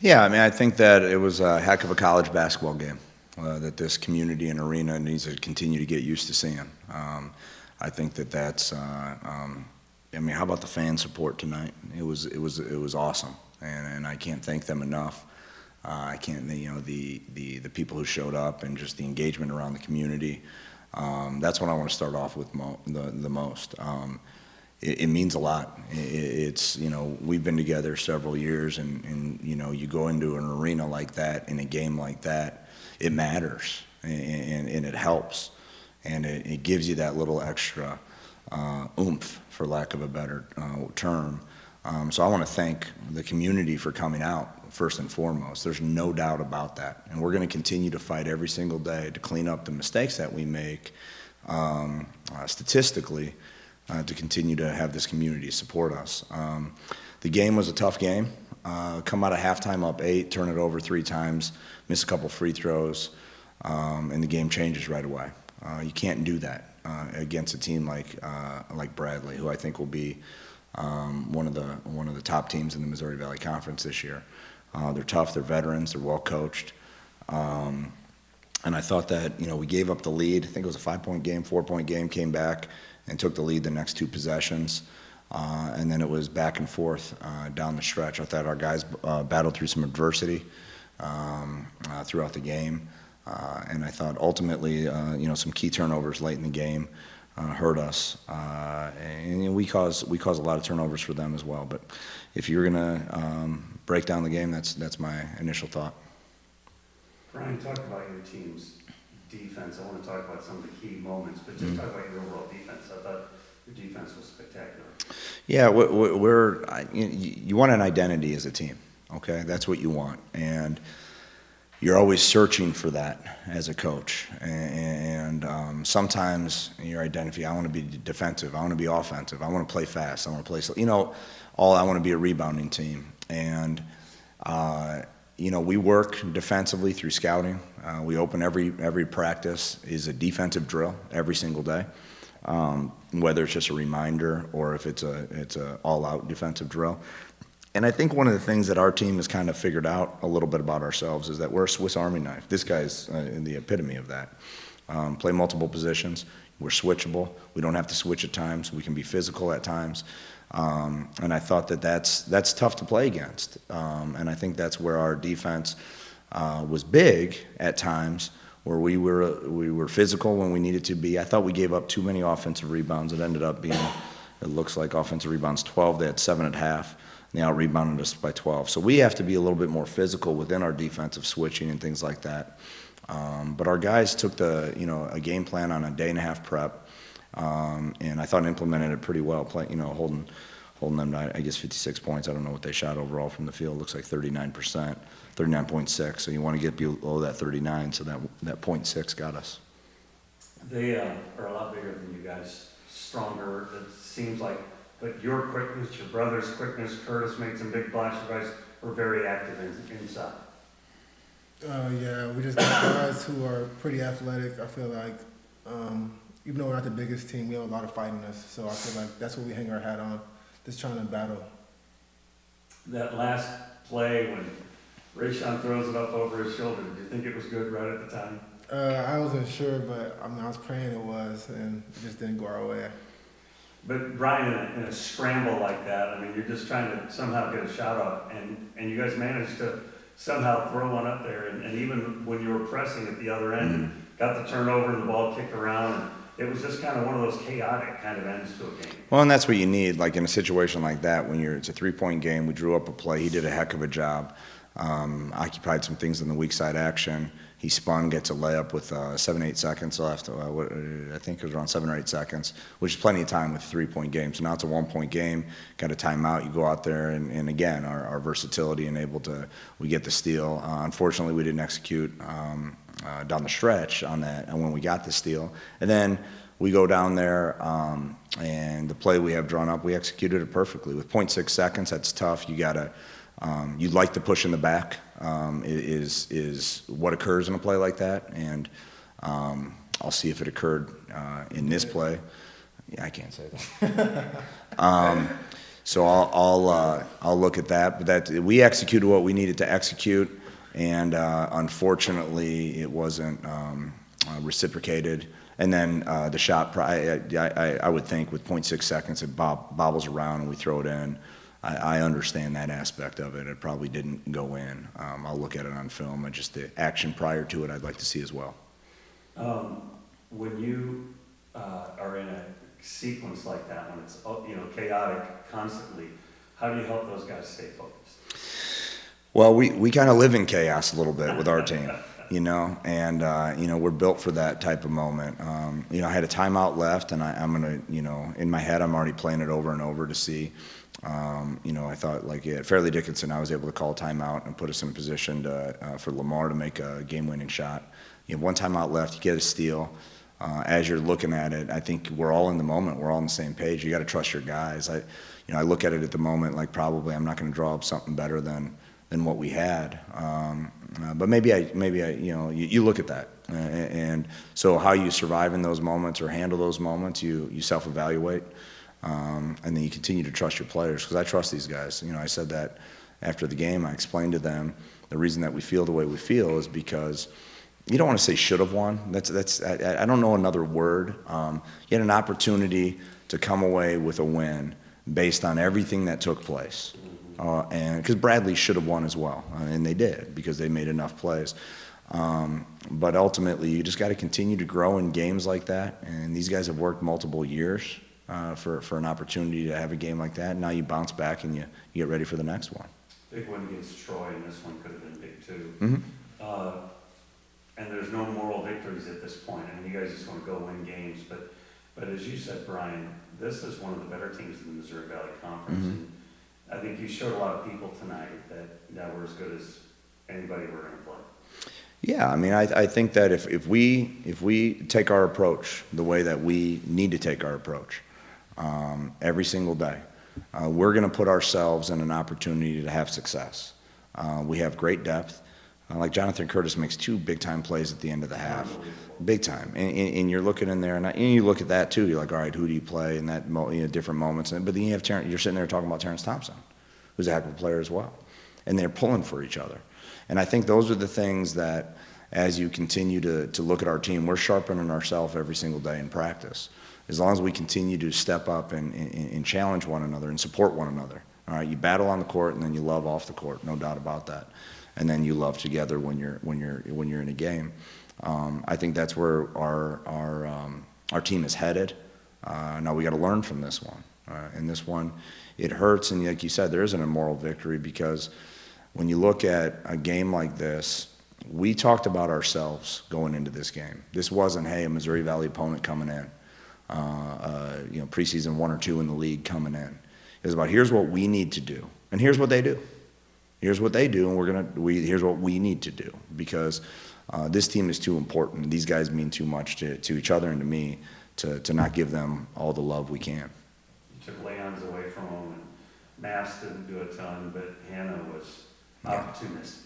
Yeah, I mean, I think that it was a heck of a college basketball game that this community and arena needs to continue to get used to seeing. I think that that's. I mean, how about the fan support tonight? It was awesome, and I can't thank them enough. I can't, the people who showed up and just the engagement around the community. That's what I want to start off with the most. It means a lot. It's, we've been together several years, and you go into an arena like that, in a game like that, it matters, and it helps, and it gives you that little extra oomph, for lack of a better term. So I want to thank the community for coming out, first and foremost. There's no doubt about that. And we're going to continue to fight every single day to clean up the mistakes that we make statistically, to continue to have this community support us. The game was a tough game. Come out of halftime up 8, turn it over 3 times, miss a couple free throws, and the game changes right away. You can't do that against a team like Bradley, who I think will be one of the top teams in the Missouri Valley Conference this year. They're tough, they're veterans, they're well coached. And I thought that, we gave up the lead. I think it was a 5-point game, 4-point game, came back and took the lead the next 2 possessions. And then it was back and forth down the stretch. I thought our guys battled through some adversity throughout the game. And I thought ultimately, some key turnovers late in the game hurt us. And we cause a lot of turnovers for them as well. But if you're going to break down the game, that's my initial thought. Brian, talk about your team's defense. I want to talk about some of the key moments, but just talk about your overall defense. I thought your defense was spectacular. Yeah, you want an identity as a team, okay? That's what you want. And you're always searching for that as a coach. And sometimes your identity, I want to be defensive, I want to be offensive, I want to play fast, I want to play, I want to be a rebounding team. And, we work defensively through scouting. We open every practice is a defensive drill every single day, whether it's just a reminder or if it's a all-out defensive drill. And I think one of the things that our team has kind of figured out a little bit about ourselves is that we're a Swiss Army knife. This guy's the epitome of that. Play multiple positions. We're switchable. We don't have to switch at times. We can be physical at times. And I thought that's tough to play against. And I think that's where our defense was big at times, where we were physical when we needed to be. I thought we gave up too many offensive rebounds. It ended up being, it looks like offensive rebounds 12. They had 7 at half. And they out-rebounded us by 12. So we have to be a little bit more physical within our defensive switching and things like that. But our guys took a game plan on a day-and-a-half prep, and I thought implemented it pretty well. Holding them to, I guess, 56 points. I don't know what they shot overall from the field. It looks like 39%, 39.6. So you want to get below that 39. So that 0.6 got us. They are a lot bigger than you guys, stronger. It seems like. But your quickness, your brother's quickness, Curtis made some big flashes. You guys were very active inside. Yeah, we just got guys who are pretty athletic. I feel like, even though we're not the biggest team, we have a lot of fight in us. So I feel like that's what we hang our hat on, just trying to battle. That last play when Rayshon throws it up over his shoulder, did you think it was good right at the time? I wasn't sure, but I was praying it was, and it just didn't go our way. But Brian, in a scramble like that, you're just trying to somehow get a shot off, and you guys managed to somehow throw one up there, and even when you were pressing at the other end, got the turnover and the ball kicked around, and it was just kind of one of those chaotic kind of ends to a game. Well, and that's what you need, like in a situation like that, when it's a 3-point game. We drew up a play. He did a heck of a job. Occupied some things in the weak side action. He spun, gets a layup with 7-8 seconds left. I think it was around 7 or 8 seconds, which is plenty of time with a 3-point game. So now it's a 1-point game. Got a timeout. You go out there, and again, our versatility enabled we get the steal. Unfortunately, we didn't execute down the stretch on that, and when we got the steal, and then we go down there, and the play we have drawn up, we executed it perfectly with 0.6 seconds. That's tough. You gotta. You'd like to push in the back is what occurs in a play like that, and I'll see if it occurred in this play. Yeah, I can't say that. So I'll look at that. But that we executed what we needed to execute, and unfortunately, it wasn't reciprocated. And then the shot, I would think with 0.6 seconds, it bobbles around and we throw it in. I understand that aspect of it. It probably didn't go in. I'll look at it on film, and just the action prior to it, I'd like to see as well. When you are in a sequence like that, when it's chaotic constantly, how do you help those guys stay focused? Well, we kind of live in chaos a little bit with our team, and we're built for that type of moment. I had a timeout left, and I'm gonna, in my head, I'm already playing it over and over to see. I thought at Fairleigh Dickinson, I was able to call a timeout and put us in a position for Lamar to make a game-winning shot. You have one timeout left, you get a steal. As you're looking at it, I think we're all in the moment. We're all on the same page. You got to trust your guys. I look at it at the moment like probably I'm not going to draw up something better than what we had. But maybe you look at that, and so how you survive in those moments or handle those moments, you self-evaluate. And then you continue to trust your players, because I trust these guys. I said that after the game. I explained to them the reason that we feel the way we feel is because you don't want to say should have won. I don't know another word. You had an opportunity to come away with a win based on everything that took place, and because Bradley should have won as well, and they did because they made enough plays. But ultimately, you just got to continue to grow in games like that. And these guys have worked multiple years for an opportunity to have a game like that. Now you bounce back and you get ready for the next one. Big one against Troy, and this one could have been big too. Mm-hmm. And there's no moral victories at this point. I mean, you guys just want to go win games. But as you said, Brian, this is one of the better teams in the Missouri Valley Conference. Mm-hmm. And I think you showed a lot of people tonight that we're as good as anybody we're going to play. Yeah, I mean, I think that if we take our approach the way that we need to take our approach every single day, we're going to put ourselves in an opportunity to have success. We have great depth. Like Jonathan Curtis makes 2 big-time plays at the end of the half. Big time. And you're looking in there, and you look at that too. You're like, all right, who do you play in that different moments? But then you have you're sitting there talking about Terrence Thompson, who's a heck of a player as well. And they're pulling for each other. And I think those are the things that, as you continue to look at our team, we're sharpening ourselves every single day in practice. As long as we continue to step up and challenge one another and support one another. All right, you battle on the court, and then you love off the court, no doubt about that. And then you love together when you're in a game. I think that's where our team is headed. Now we got to learn from this one. And this one, it hurts, and like you said, there isn't a moral victory, because when you look at a game like this, we talked about ourselves going into this game. This wasn't, hey, a Missouri Valley opponent coming in, preseason 1 or 2 in the league coming in. It was about, here's what we need to do, and here's what they do. Here's what they do, and here's what we need to do, because this team is too important. These guys mean too much to each other and to me to not give them all the love we can. You took Leon's away from them, and Mass didn't do a ton, but Hannah was opportunistic.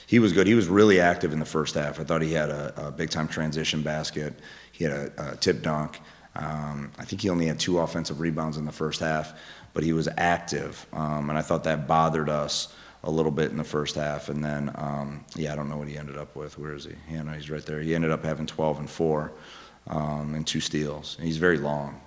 He was good. He was really active in the first half. I thought he had a big-time transition basket. He had a tip dunk. I think he only had 2 offensive rebounds in the first half, but he was active, and I thought that bothered us a little bit in the first half. And then, I don't know what he ended up with. Where is he? He's right there. He ended up having 12 and 4 and 2 steals. And he's very long.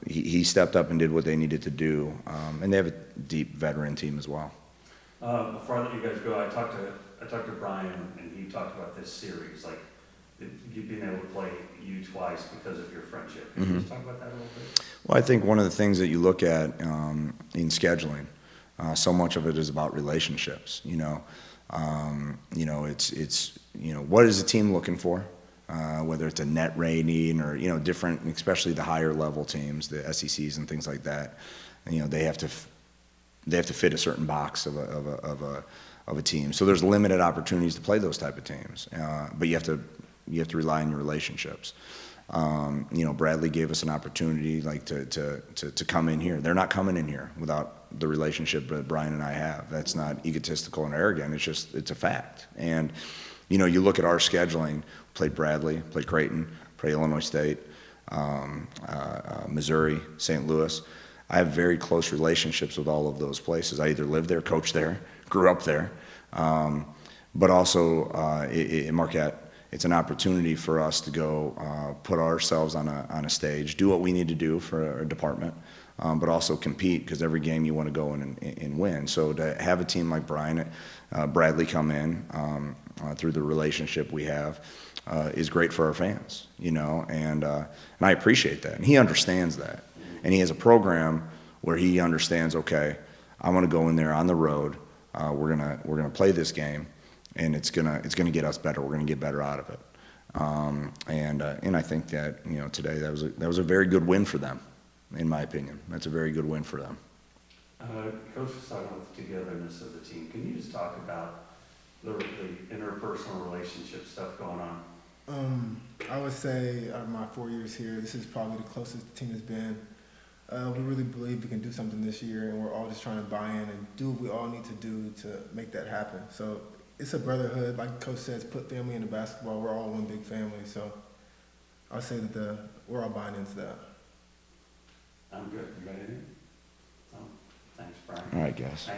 He stepped up and did what they needed to do, and they have a deep veteran team as well. Before I let you guys go, I talked to Brian, and he talked about this series, like you being able to play you twice because of your friendship. Can you just talk about that a little bit? Well, I think one of the things that you look at in scheduling, so much of it is about relationships. It's what is the team looking for, whether it's a net rating or different, especially the higher level teams, the SECs and things like that. They have to fit a certain box of a team. So there's limited opportunities to play those type of teams, but you have to rely on your relationships. Bradley gave us an opportunity to come in here. They're not coming in here without the relationship that Brian and I have. That's not egotistical and arrogant. It's a fact. And you look at our scheduling. Played Bradley, played Creighton, played Illinois State, Missouri, St. Louis. I have very close relationships with all of those places. I either lived there, coached there, grew up there, but also in Marquette, it's an opportunity for us to go put ourselves on a stage, do what we need to do for our department, but also compete, because every game you want to go in and win. So to have a team like Bradley come in through the relationship we have is great for our fans, you know, and I appreciate that, and he understands that, and he has a program where he understands, okay, I want to go in there on the road. We're gonna play this game, and it's gonna get us better. We're gonna get better out of it, and I think that, you know, today that was a very good win for them, in my opinion. That's a very good win for them. Coach was talking about the togetherness of the team. Can you just talk about the interpersonal relationship stuff going on? I would say out of my 4 years here, this is probably the closest the team has been. We really believe we can do something this year, and we're all just trying to buy in and do what we all need to do to make that happen. So it's a brotherhood, like Coach says, put family into basketball. We're all one big family. So I'll say that we're all buying into that. I'm good. You got anything? No? Thanks, Brian. All right, guys.